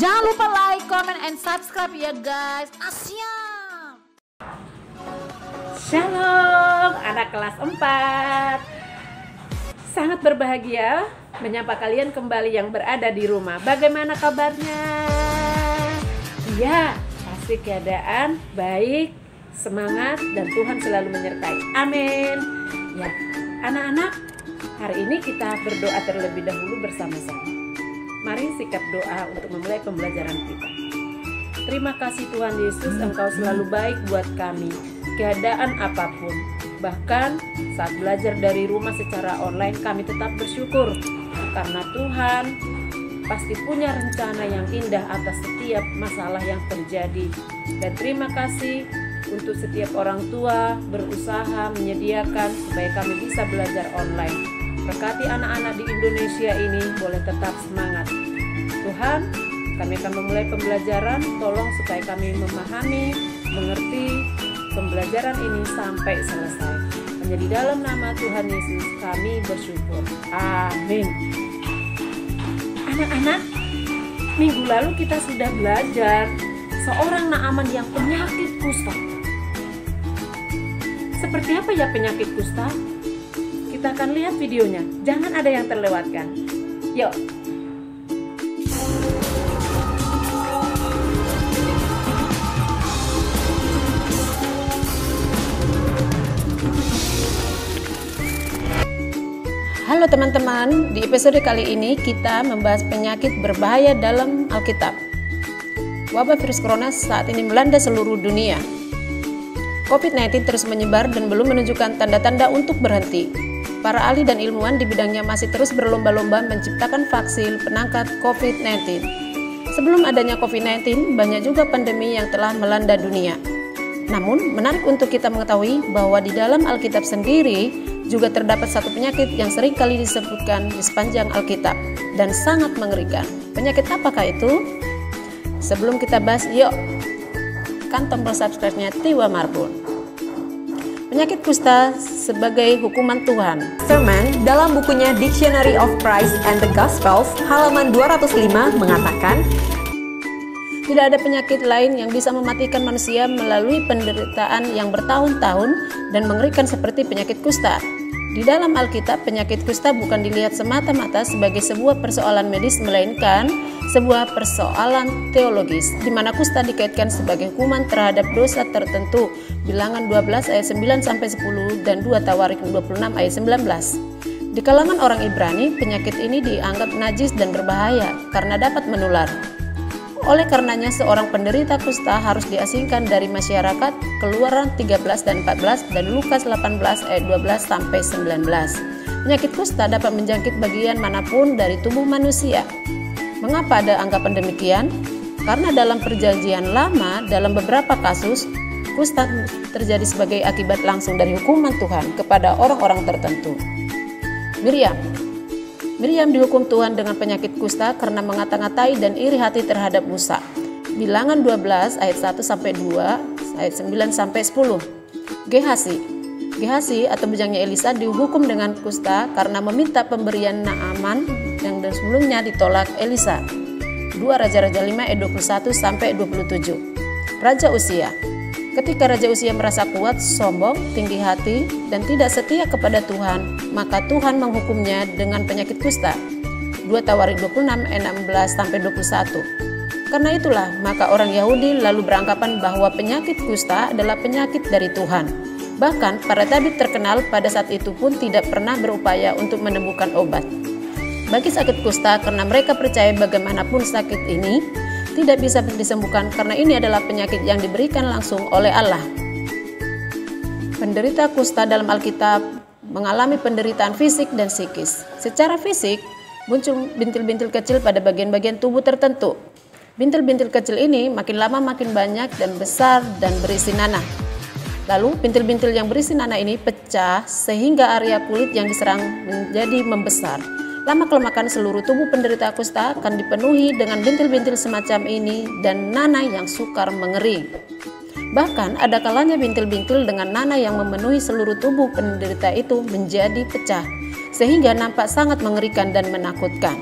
Jangan lupa like, comment, and subscribe ya guys. Siap. Shalom anak kelas 4. Sangat berbahagia menyapa kalian kembali yang berada di rumah. Bagaimana kabarnya? Ya, pasti keadaan baik, semangat, dan Tuhan selalu menyertai. Amin. Ya, anak-anak, hari ini kita berdoa terlebih dahulu bersama-sama. Mari sikap doa untuk memulai pembelajaran kita. Terima kasih Tuhan Yesus, Engkau selalu baik buat kami, keadaan apapun. Bahkan saat belajar dari rumah secara online, kami tetap bersyukur karena Tuhan pasti punya rencana yang indah atas setiap masalah yang terjadi. Dan terima kasih untuk setiap orang tua berusaha menyediakan supaya kami bisa belajar online. Berkati anak-anak di Indonesia ini boleh tetap semangat. Tuhan, kami akan memulai pembelajaran. Tolong supaya kami memahami, mengerti pembelajaran ini sampai selesai. Hanya di dalam nama Tuhan Yesus kami bersyukur. Amin. Anak-anak, minggu lalu kita sudah belajar seorang Naaman yang penyakit kusta. Seperti apa ya penyakit kusta? Kita akan lihat videonya. Jangan ada yang terlewatkan. Yuk. Halo teman-teman, di episode kali ini kita membahas penyakit berbahaya dalam Alkitab. Wabah virus corona saat ini melanda seluruh dunia. COVID-19 terus menyebar dan belum menunjukkan tanda-tanda untuk berhenti. Para ahli dan ilmuwan di bidangnya masih terus berlomba-lomba menciptakan vaksin penangkal COVID-19. Sebelum adanya COVID-19, banyak juga pandemi yang telah melanda dunia. Namun, menarik untuk kita mengetahui bahwa di dalam Alkitab sendiri juga terdapat satu penyakit yang sering kali disebutkan di sepanjang Alkitab dan sangat mengerikan. Penyakit apakah itu? Sebelum kita bahas, yuk tekan tombol subscribe-nya Tiwa Marbun. Penyakit kusta sebagai hukuman Tuhan. Sermon dalam bukunya Dictionary of Christ and the Gospels halaman 205 mengatakan, tidak ada penyakit lain yang bisa mematikan manusia melalui penderitaan yang bertahun-tahun dan mengerikan seperti penyakit kusta. Di dalam Alkitab, penyakit kusta bukan dilihat semata-mata sebagai sebuah persoalan medis, melainkan sebuah persoalan teologis, di mana kusta dikaitkan sebagai hukuman terhadap dosa tertentu. Bilangan 12 ayat 9-10 dan 2 Tawarik 26 ayat 19. Di kalangan orang Ibrani, penyakit ini dianggap najis dan berbahaya karena dapat menular. Oleh karenanya seorang penderita kusta harus diasingkan dari masyarakat. Keluaran 13 dan 14 dan Lukas 18 ayat 12-19. Penyakit kusta dapat menjangkit bagian manapun dari tubuh manusia. Mengapa ada anggapan demikian? Karena dalam Perjanjian Lama, dalam beberapa kasus, kusta terjadi sebagai akibat langsung dari hukuman Tuhan kepada orang-orang tertentu. Miriam dihukum Tuhan dengan penyakit kusta karena mengata-ngatai dan iri hati terhadap Musa. Bilangan 12 ayat 1-2, ayat 9-10. Gehazi atau bujangnya Elisa dihukum dengan kusta karena meminta pemberian Naaman yang sebelumnya ditolak Elisa. 2 Raja-Raja 5 ayat 21-27. Raja Uzia. Ketika Raja Uzia merasa kuat, sombong, tinggi hati, dan tidak setia kepada Tuhan, maka Tuhan menghukumnya dengan penyakit kusta. 2 Tawarik 26 ayat 16-21. Karena itulah, maka orang Yahudi lalu beranggapan bahwa penyakit kusta adalah penyakit dari Tuhan. Bahkan para tabib terkenal pada saat itu pun tidak pernah berupaya untuk menemukan obat bagi sakit kusta karena mereka percaya bagaimanapun sakit ini tidak bisa disembuhkan karena ini adalah penyakit yang diberikan langsung oleh Allah. Penderita kusta dalam Alkitab mengalami penderitaan fisik dan psikis. Secara fisik, muncul bintil-bintil kecil pada bagian-bagian tubuh tertentu. Bintil-bintil kecil ini makin lama makin banyak dan besar dan berisi nanah. Lalu bintil-bintil yang berisi nanah ini pecah sehingga area kulit yang diserang menjadi membesar. Lama-kelamaan seluruh tubuh penderita kusta akan dipenuhi dengan bintil-bintil semacam ini dan nanah yang sukar mengering. Bahkan ada kalanya bintil-bintil dengan nanah yang memenuhi seluruh tubuh penderita itu menjadi pecah, sehingga nampak sangat mengerikan dan menakutkan.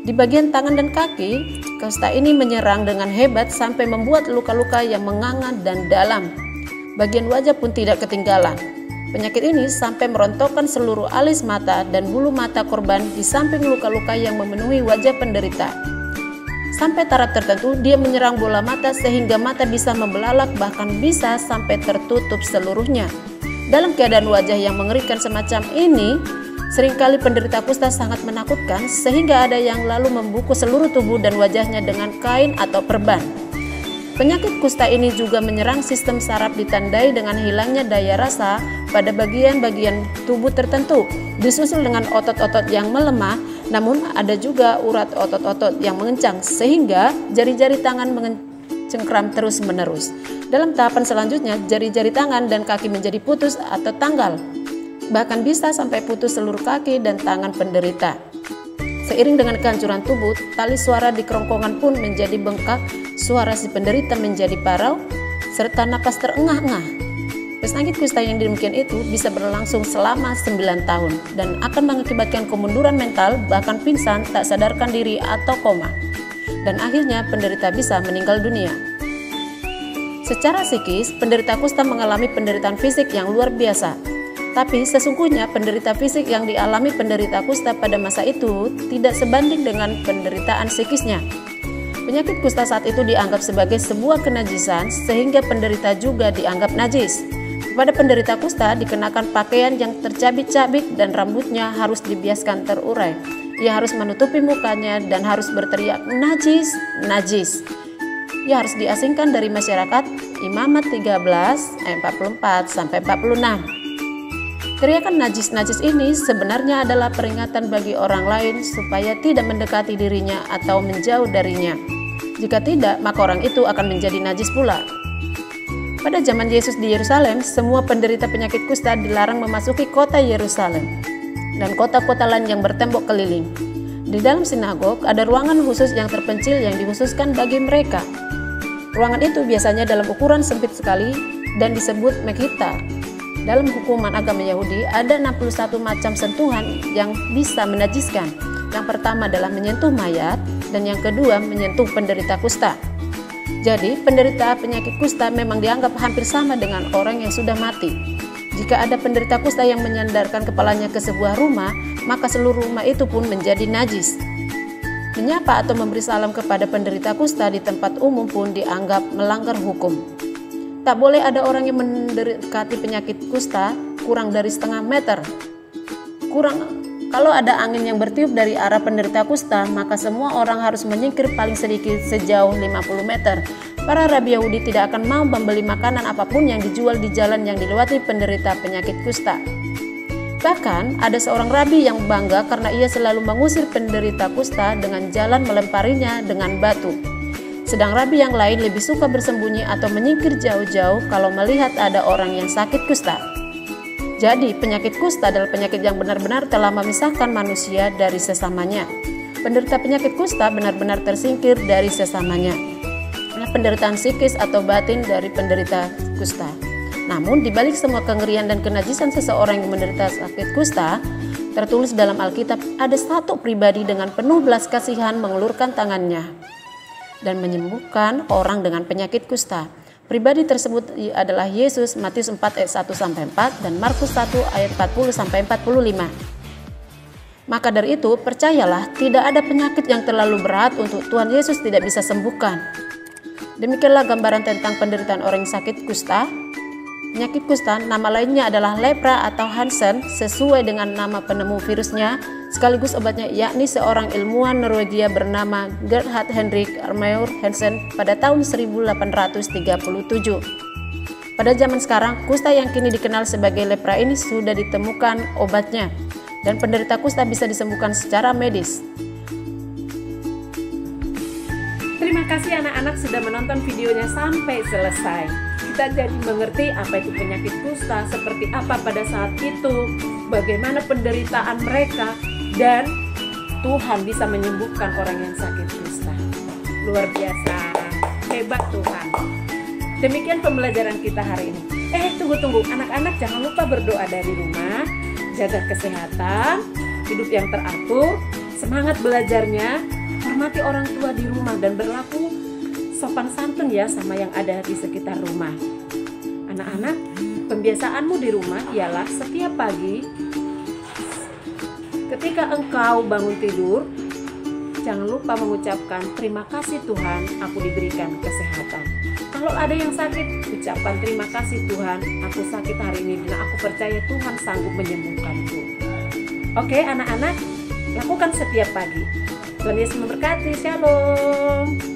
Di bagian tangan dan kaki, kusta ini menyerang dengan hebat sampai membuat luka-luka yang menganga dan dalam. Bagian wajah pun tidak ketinggalan. Penyakit ini sampai merontokkan seluruh alis mata dan bulu mata korban di samping luka-luka yang memenuhi wajah penderita. Sampai taraf tertentu, dia menyerang bola mata sehingga mata bisa membelalak, bahkan bisa sampai tertutup seluruhnya. Dalam keadaan wajah yang mengerikan semacam ini, seringkali penderita kusta sangat menakutkan sehingga ada yang lalu membungkus seluruh tubuh dan wajahnya dengan kain atau perban. Penyakit kusta ini juga menyerang sistem saraf, ditandai dengan hilangnya daya rasa pada bagian-bagian tubuh tertentu, disusul dengan otot-otot yang melemah, namun ada juga urat otot-otot yang mengencang sehingga jari-jari tangan mencengkram terus-menerus. Dalam tahapan selanjutnya, jari-jari tangan dan kaki menjadi putus atau tanggal. Bahkan bisa sampai putus seluruh kaki dan tangan penderita. Seiring dengan kehancuran tubuh, tali suara di kerongkongan pun menjadi bengkak, suara si penderita menjadi parau, serta napas terengah-engah. Penyakit kusta yang demikian itu bisa berlangsung selama 9 tahun dan akan mengakibatkan kemunduran mental, bahkan pingsan, tak sadarkan diri atau koma. Dan akhirnya penderita bisa meninggal dunia. Secara psikis, penderita kusta mengalami penderitaan fisik yang luar biasa. Tapi sesungguhnya penderita fisik yang dialami penderita kusta pada masa itu tidak sebanding dengan penderitaan psikisnya. Penyakit kusta saat itu dianggap sebagai sebuah kenajisan sehingga penderita juga dianggap najis. Kepada penderita kusta dikenakan pakaian yang tercabik-cabik dan rambutnya harus dibiaskan terurai. Ia harus menutupi mukanya dan harus berteriak najis, najis. Ia harus diasingkan dari masyarakat. Imamat 13 ayat 44 sampai 46. Teriakan najis-najis ini sebenarnya adalah peringatan bagi orang lain supaya tidak mendekati dirinya atau menjauh darinya. Jika tidak, maka orang itu akan menjadi najis pula. Pada zaman Yesus di Yerusalem, semua penderita penyakit kusta dilarang memasuki kota Yerusalem dan kota-kota lain yang bertembok keliling. Di dalam sinagog ada ruangan khusus yang terpencil yang dikhususkan bagi mereka. Ruangan itu biasanya dalam ukuran sempit sekali dan disebut mekhita. Dalam hukuman agama Yahudi ada 61 macam sentuhan yang bisa menajiskan. Yang pertama adalah menyentuh mayat dan yang kedua menyentuh penderita kusta. Jadi penderita penyakit kusta memang dianggap hampir sama dengan orang yang sudah mati. Jika ada penderita kusta yang menyandarkan kepalanya ke sebuah rumah, maka seluruh rumah itu pun menjadi najis. Menyapa atau memberi salam kepada penderita kusta di tempat umum pun dianggap melanggar hukum. Tak boleh ada orang yang mendekati penyakit kusta kurang dari setengah meter. Kalau ada angin yang bertiup dari arah penderita kusta, maka semua orang harus menyingkir paling sedikit sejauh 50 meter. Para rabi Yahudi tidak akan mau membeli makanan apapun yang dijual di jalan yang dilewati penderita penyakit kusta. Bahkan ada seorang rabi yang bangga karena ia selalu mengusir penderita kusta dengan jalan melemparinya dengan batu. Sedang rabi yang lain lebih suka bersembunyi atau menyingkir jauh-jauh kalau melihat ada orang yang sakit kusta. Jadi penyakit kusta adalah penyakit yang benar-benar telah memisahkan manusia dari sesamanya. Penderita penyakit kusta benar-benar tersingkir dari sesamanya. Penderitaan psikis atau batin dari penderita kusta. Namun dibalik semua kengerian dan kenajisan seseorang yang menderita sakit kusta, tertulis dalam Alkitab ada satu pribadi dengan penuh belas kasihan mengulurkan tangannya dan menyembuhkan orang dengan penyakit kusta. Pribadi tersebut adalah Yesus, Matius 4 ayat 1-4 dan Markus 1 ayat 40-45. Maka dari itu, percayalah tidak ada penyakit yang terlalu berat untuk Tuhan Yesus tidak bisa sembuhkan. Demikianlah gambaran tentang penderitaan orang yang sakit kusta. Penyakit kusta nama lainnya adalah lepra atau Hansen sesuai dengan nama penemu virusnya, sekaligus obatnya yakni seorang ilmuwan Norwegia bernama Gerhard Henrik Armeur Hansen pada tahun 1837. Pada zaman sekarang, kusta yang kini dikenal sebagai lepra ini sudah ditemukan obatnya dan penderita kusta bisa disembuhkan secara medis. Terima kasih anak-anak sudah menonton videonya sampai selesai. Kita jadi mengerti apa itu penyakit kusta, seperti apa pada saat itu, bagaimana penderitaan mereka, dan Tuhan bisa menyembuhkan orang yang sakit kusta. Luar biasa, hebat Tuhan. Demikian pembelajaran kita hari ini. Tunggu, anak-anak jangan lupa berdoa dari rumah, jaga kesehatan, hidup yang teratur, Semangat belajarnya, hormati orang tua di rumah dan berlaku sopan santun ya sama yang ada di sekitar rumah. Anak-anak, pembiasaanmu di rumah ialah setiap pagi ketika engkau bangun tidur, jangan lupa mengucapkan terima kasih Tuhan, aku diberikan kesehatan. Kalau ada yang sakit, ucapkan terima kasih Tuhan, aku sakit hari ini dan aku percaya Tuhan sanggup menyembuhkanku. Oke anak-anak, lakukan setiap pagi. Tuhan Yesus memberkati. Shalom.